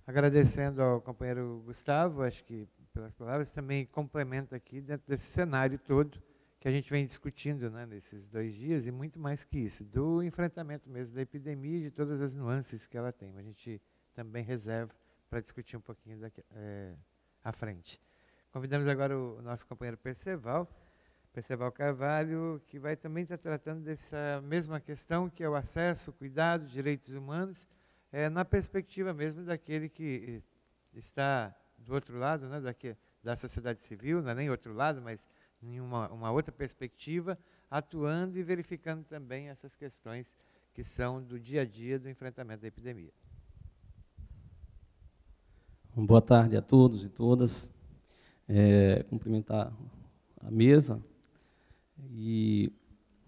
agradecendo ao companheiro Gustavo, acho que pelas palavras, também complementa aqui dentro desse cenário todo que a gente vem discutindo, né, nesses 2 dias, e muito mais que isso, do enfrentamento mesmo da epidemia e de todas as nuances que ela tem. A gente também reserva para discutir um pouquinho daqui, à frente. Convidamos agora o nosso companheiro Perceval Carvalho, que vai também estar tratando dessa mesma questão, que é o acesso, o cuidado, direitos humanos, na perspectiva mesmo daquele que está do outro lado, né, da sociedade civil, não é nem outro lado, mas em uma outra perspectiva, atuando e verificando também essas questões que são do dia a dia do enfrentamento da epidemia. Boa tarde a todos e todas. Cumprimentar a mesa e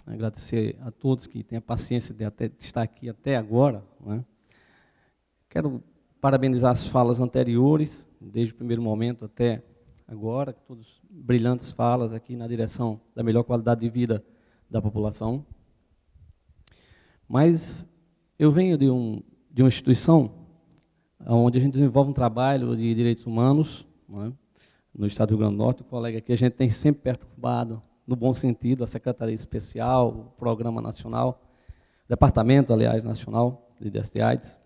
agradecer a todos que têm a paciência de estar aqui até agora, né? Quero parabenizar as falas anteriores, desde o primeiro momento até agora, todas brilhantes falas aqui na direção da melhor qualidade de vida da população. Mas eu venho de uma instituição onde a gente desenvolve um trabalho de direitos humanos, né, no estado do Rio Grande do Norte. O colega aqui, a gente tem sempre perturbado, no bom sentido, a Secretaria Especial, o Programa Nacional, Departamento, aliás, Nacional de IDS/AIDS.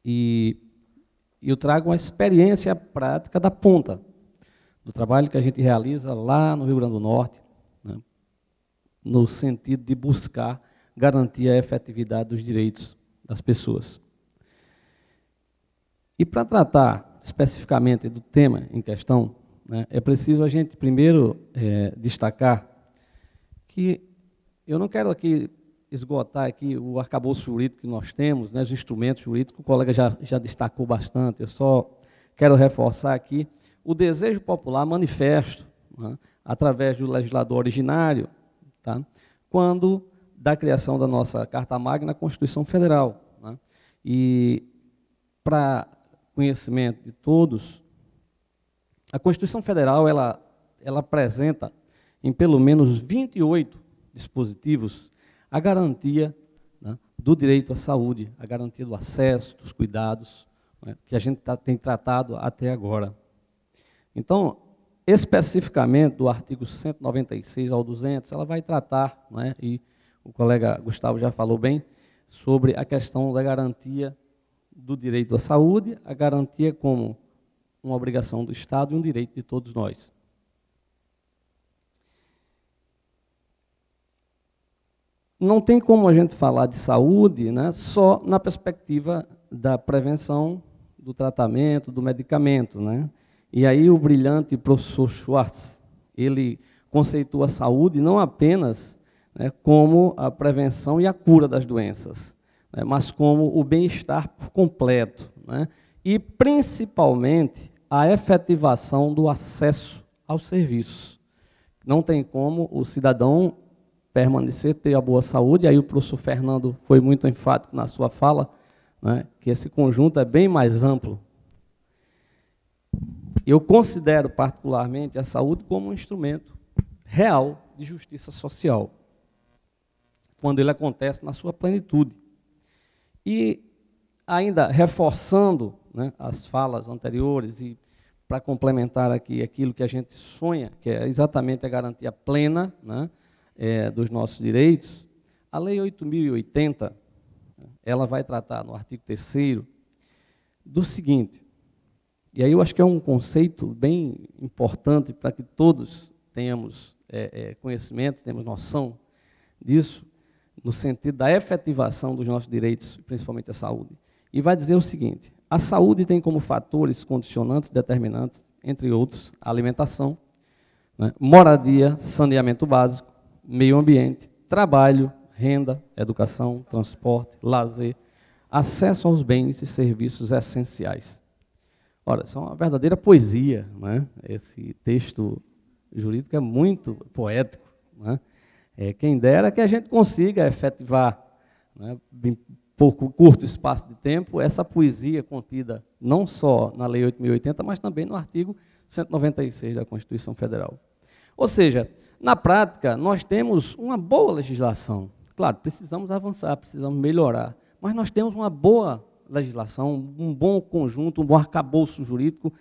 E eu trago uma experiência prática da ponta, do trabalho que a gente realiza lá no Rio Grande do Norte, né, no sentido de buscar garantir a efetividade dos direitos das pessoas. E para tratar especificamente do tema em questão, né, é preciso a gente primeiro destacar que eu não quero aqui esgotar aqui o arcabouço jurídico que nós temos, né, os instrumentos jurídicos, o colega já destacou bastante, eu só quero reforçar aqui o desejo popular manifesto, né, através do legislador originário, tá, quando da criação da nossa Carta Magna, a Constituição Federal, né, e para conhecimento de todos, a Constituição Federal ela apresenta em pelo menos 28 dispositivos a garantia, né, do direito à saúde, a garantia do acesso, dos cuidados, né, que a gente tem tratado até agora. Então, especificamente do artigo 196 ao 200, ela vai tratar, né, e o colega Gustavo já falou bem, sobre a questão da garantia do direito à saúde, a garantia como uma obrigação do Estado e um direito de todos nós. Não tem como a gente falar de saúde, né, só na perspectiva da prevenção, do tratamento, do medicamento, né? E aí o brilhante professor Schwartz, ele conceitua a saúde não apenas, né, como a prevenção e a cura das doenças, né, mas como o bem-estar por completo, né, e principalmente a efetivação do acesso aos serviços. Não tem como o cidadão permanecer, ter a boa saúde, aí o professor Fernando foi muito enfático na sua fala, né, que esse conjunto é bem mais amplo. Eu considero particularmente a saúde como um instrumento real de justiça social, quando ele acontece na sua plenitude. E ainda reforçando, né, as falas anteriores e para complementar aqui aquilo que a gente sonha, que é exatamente a garantia plena, né, dos nossos direitos, a Lei 8.080, ela vai tratar no artigo 3º do seguinte, e aí eu acho que é um conceito bem importante para que todos tenhamos conhecimento, tenhamos noção disso, no sentido da efetivação dos nossos direitos, principalmente a saúde. E vai dizer o seguinte: a saúde tem como fatores condicionantes, determinantes, entre outros, a alimentação, né, moradia, saneamento básico, meio ambiente, trabalho, renda, educação, transporte, lazer, acesso aos bens e serviços essenciais. Ora, isso é uma verdadeira poesia, né? Esse texto jurídico é muito poético, né? Quem dera que a gente consiga efetivar, né, em pouco curto espaço de tempo, essa poesia contida não só na Lei 8.080, mas também no artigo 196 da Constituição Federal. Ou seja, na prática, nós temos uma boa legislação. Claro, precisamos avançar, precisamos melhorar, mas nós temos uma boa legislação, um bom conjunto, um bom arcabouço jurídico,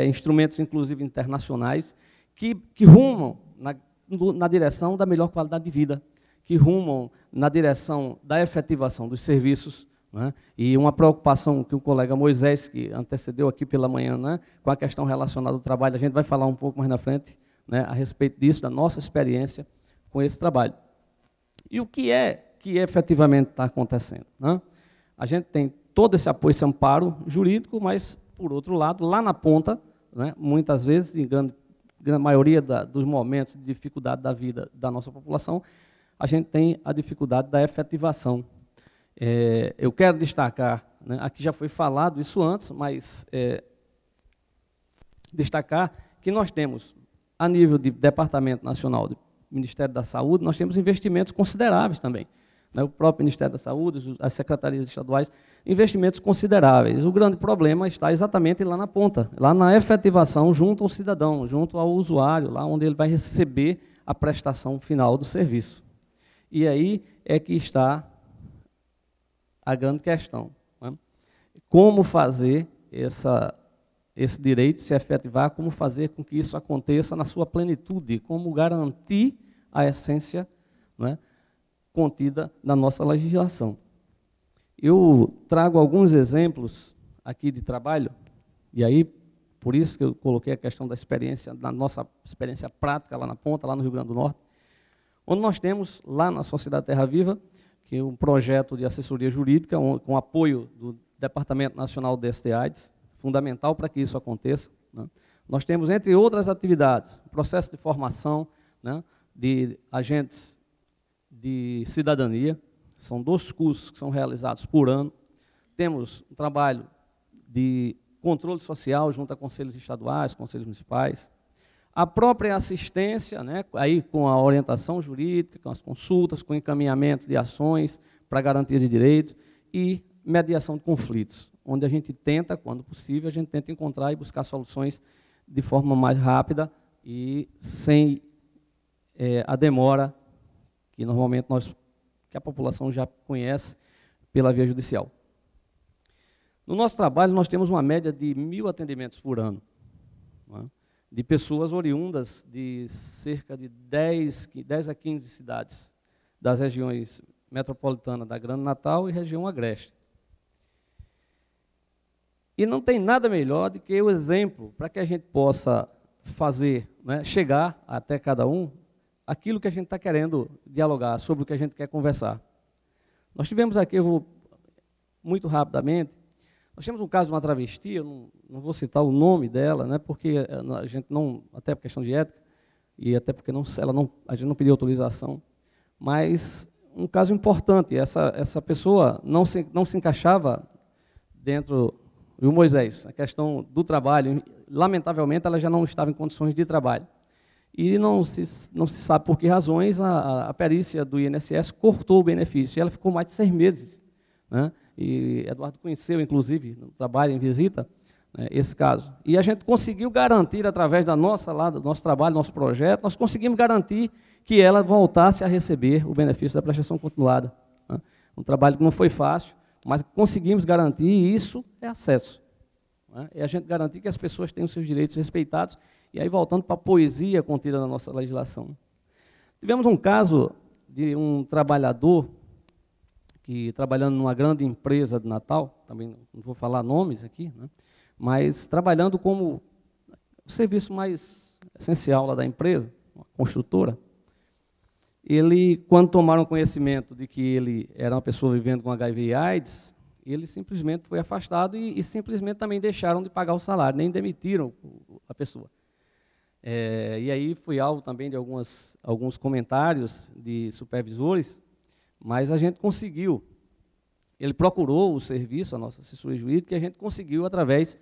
instrumentos, inclusive, internacionais, que rumam na direção da melhor qualidade de vida, que rumam na direção da efetivação dos serviços, né? E uma preocupação que o colega Moisés, que antecedeu aqui pela manhã, né, com a questão relacionada ao trabalho, a gente vai falar um pouco mais na frente, né, a respeito disso, da nossa experiência com esse trabalho. E o que efetivamente está acontecendo, né? A gente tem todo esse apoio, esse amparo jurídico, mas, por outro lado, lá na ponta, né, muitas vezes, em grande maioria dos momentos de dificuldade da vida da nossa população, a gente tem a dificuldade da efetivação. Eu quero destacar, né, aqui já foi falado isso antes, mas destacar que nós temos, a nível de Departamento Nacional do Ministério da Saúde, nós temos investimentos consideráveis também. O próprio Ministério da Saúde, as secretarias estaduais, investimentos consideráveis. O grande problema está exatamente lá na ponta, lá na efetivação junto ao cidadão, junto ao usuário, lá onde ele vai receber a prestação final do serviço. E aí é que está a grande questão, né? Como fazer esse direito se efetivar, como fazer com que isso aconteça na sua plenitude, como garantir a essência, né, contida na nossa legislação. Eu trago alguns exemplos aqui de trabalho, e aí, por isso que eu coloquei a questão da experiência, da nossa experiência prática lá na ponta, lá no Rio Grande do Norte, onde nós temos, lá na Sociedade Terra Viva, que é um projeto de assessoria jurídica, com apoio do Departamento Nacional de ST/AIDS, fundamental para que isso aconteça, né? Nós temos, entre outras atividades, processo de formação, né, de agentes de cidadania, são 2 cursos que são realizados por ano. Temos um trabalho de controle social junto a conselhos estaduais, conselhos municipais. A própria assistência, né, aí com a orientação jurídica, com as consultas, com encaminhamentos de ações para garantia de direitos e mediação de conflitos, onde a gente tenta, quando possível, a gente tenta encontrar e buscar soluções de forma mais rápida e sem a demora que normalmente que a população já conhece pela via judicial. No nosso trabalho, nós temos uma média de 1.000 atendimentos por ano, né, de pessoas oriundas de cerca de 10 a 15 cidades das regiões metropolitanas da Grande Natal e região Agreste. E não tem nada melhor do que o exemplo para que a gente possa fazer, né, chegar até cada um aquilo que a gente está querendo dialogar, sobre o que a gente quer conversar. Nós tivemos aqui, eu vou muito rapidamente, nós temos um caso de uma travesti, eu não vou citar o nome dela, né, porque a gente não, até por questão de ética, e até porque a gente não pediu autorização, mas um caso importante, essa pessoa não se encaixava dentro do Moisés, a questão do trabalho, lamentavelmente ela já não estava em condições de trabalho. E não se sabe por que razões a perícia do INSS cortou o benefício, e ela ficou mais de 6 meses, né? E Eduardo conheceu, inclusive, no trabalho, em visita, né, esse caso. E a gente conseguiu garantir, através do nosso trabalho, nosso projeto, nós conseguimos garantir que ela voltasse a receber o benefício da prestação continuada, né? Um trabalho que não foi fácil, mas conseguimos garantir, e isso é acesso, né? É a gente garantir que as pessoas tenham seus direitos respeitados. E aí, voltando para a poesia contida na nossa legislação. Tivemos um caso de um trabalhador que, trabalhando numa grande empresa de Natal, também não vou falar nomes aqui, né, mas trabalhando como o serviço mais essencial lá da empresa, uma construtora. Ele, quando tomaram conhecimento de que ele era uma pessoa vivendo com HIV e AIDS, ele simplesmente foi afastado e simplesmente também deixaram de pagar o salário, nem demitiram a pessoa. E aí fui alvo também de alguns comentários de supervisores, mas a gente conseguiu. Ele procurou o serviço, a nossa assessoria jurídica, e a gente conseguiu, através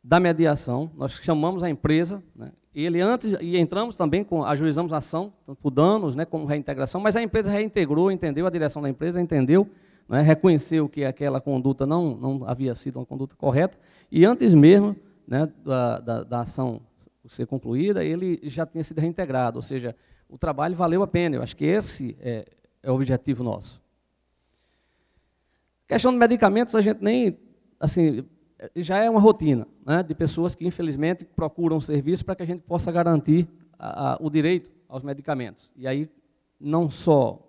da mediação, nós chamamos a empresa, né, e entramos também, ajuizamos a ação, por danos, né, como reintegração, mas a empresa reintegrou, entendeu, a direção da empresa entendeu, né, reconheceu que aquela conduta não havia sido uma conduta correta, e antes mesmo, né, da ação ser concluída, ele já tinha sido reintegrado, ou seja, o trabalho valeu a pena. Eu acho que esse é o objetivo nosso. Questão de medicamentos, a gente nem, assim, já é uma rotina, né, de pessoas que, infelizmente, procuram serviço para que a gente possa garantir o direito aos medicamentos. E aí, não só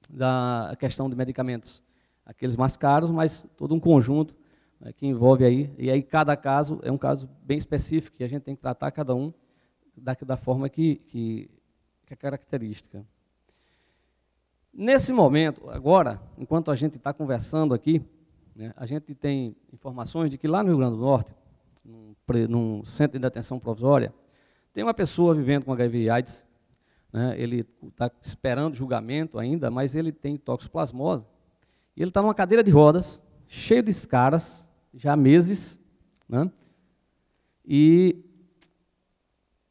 da questão de medicamentos, aqueles mais caros, mas todo um conjunto, né, que envolve aí, e aí cada caso é um caso bem específico, e a gente tem que tratar cada um da forma que é característica. Nesse momento, agora, enquanto a gente está conversando aqui, né, a gente tem informações de que lá no Rio Grande do Norte, num centro de detenção provisória, tem uma pessoa vivendo com HIV e AIDS, né, ele está esperando julgamento ainda, mas ele tem toxoplasmose, e ele está numa cadeira de rodas, cheio de escaras, já há meses, né, e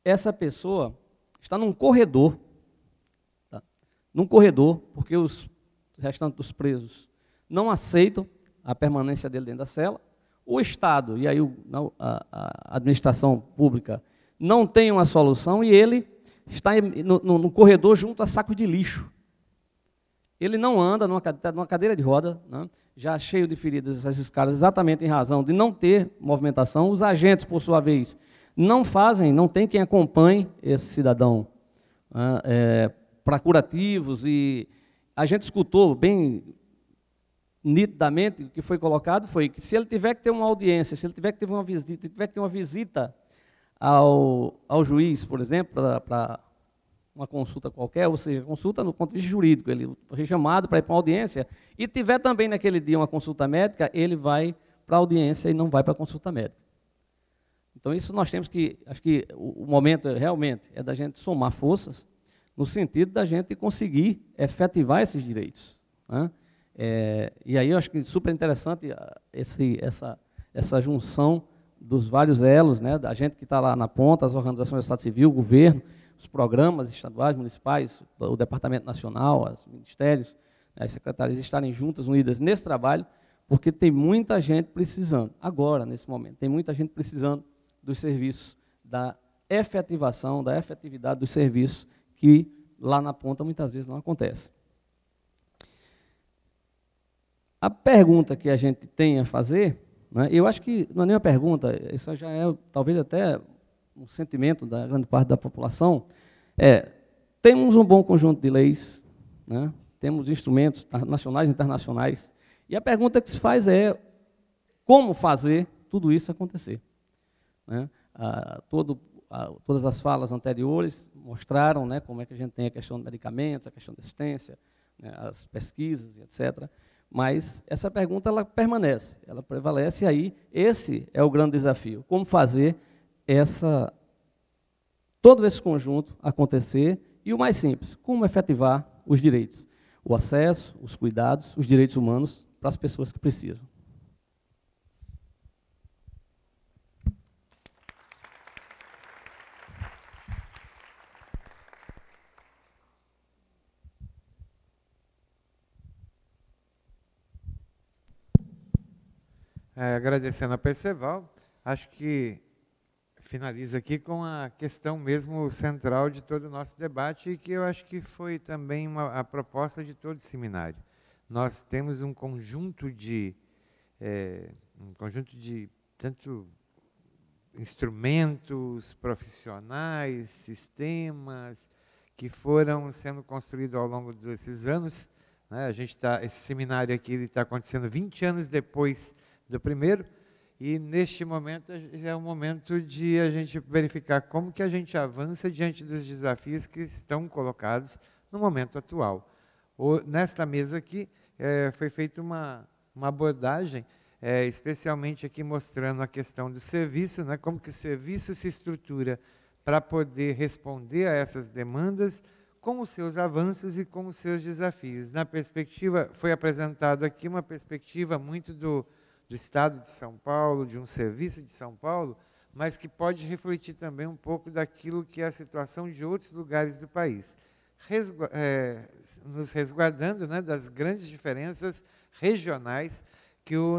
essa pessoa está num corredor, porque os restantes dos presos não aceitam a permanência dele dentro da cela, o Estado e aí a administração pública não tem uma solução e ele está no corredor junto a sacos de lixo. Ele não anda numa cadeira de roda, né, já cheio de feridas, esses caras, exatamente em razão de não ter movimentação. Os agentes, por sua vez, não tem quem acompanhe esse cidadão, né, para curativos, e a gente escutou bem nitidamente o que foi colocado, foi que se ele tiver que ter uma audiência, se ele tiver que ter uma visita ao juiz, por exemplo, para uma consulta qualquer, ou seja, consulta no ponto de vista jurídico, ele foi chamado para ir para uma audiência, e tiver também naquele dia uma consulta médica, ele vai para a audiência e não vai para a consulta médica. Então, isso nós temos que, acho que o momento realmente é da gente somar forças, no sentido da gente conseguir efetivar esses direitos, né? E aí eu acho que é super interessante essa junção dos vários elos, né, da gente que está lá na ponta, as organizações do Estado Civil, o governo, os programas estaduais, municipais, o Departamento Nacional, os ministérios, as secretarias estarem juntas, unidas nesse trabalho, porque tem muita gente precisando, agora, nesse momento, tem muita gente precisando dos serviços, da efetivação, da efetividade dos serviços, que lá na ponta muitas vezes não acontece. A pergunta que a gente tem a fazer, né, eu acho que não é nem uma pergunta, isso já é talvez até um sentimento da grande parte da população, temos um bom conjunto de leis, né, temos instrumentos nacionais e internacionais, e a pergunta que se faz é como fazer tudo isso acontecer, né? Todas as falas anteriores mostraram, né, como é que a gente tem a questão de medicamentos, a questão de assistência, né, as pesquisas, etc. Mas essa pergunta ela permanece, ela prevalece, e aí esse é o grande desafio. Como fazer todo esse conjunto acontecer, e o mais simples, como efetivar os direitos, o acesso, os cuidados, os direitos humanos para as pessoas que precisam. Agradecendo a Perceval, acho que finaliza aqui com a questão mesmo central de todo o nosso debate, e que eu acho que foi também a proposta de todo o seminário. Nós temos um conjunto de tanto instrumentos profissionais, sistemas, que foram sendo construídos ao longo desses anos, né? Esse seminário aqui está acontecendo 20 anos depois do primeiro, e neste momento já é o momento de a gente verificar como que a gente avança diante dos desafios que estão colocados no momento atual. Nesta mesa aqui foi feita uma abordagem, especialmente aqui mostrando a questão do serviço, né, como que o serviço se estrutura para poder responder a essas demandas, com os seus avanços e com os seus desafios. Na perspectiva, foi apresentado aqui uma perspectiva muito do Estado de São Paulo, de um serviço de São Paulo, mas que pode refletir também um pouco daquilo que é a situação de outros lugares do país, nos resguardando, né, das grandes diferenças regionais que o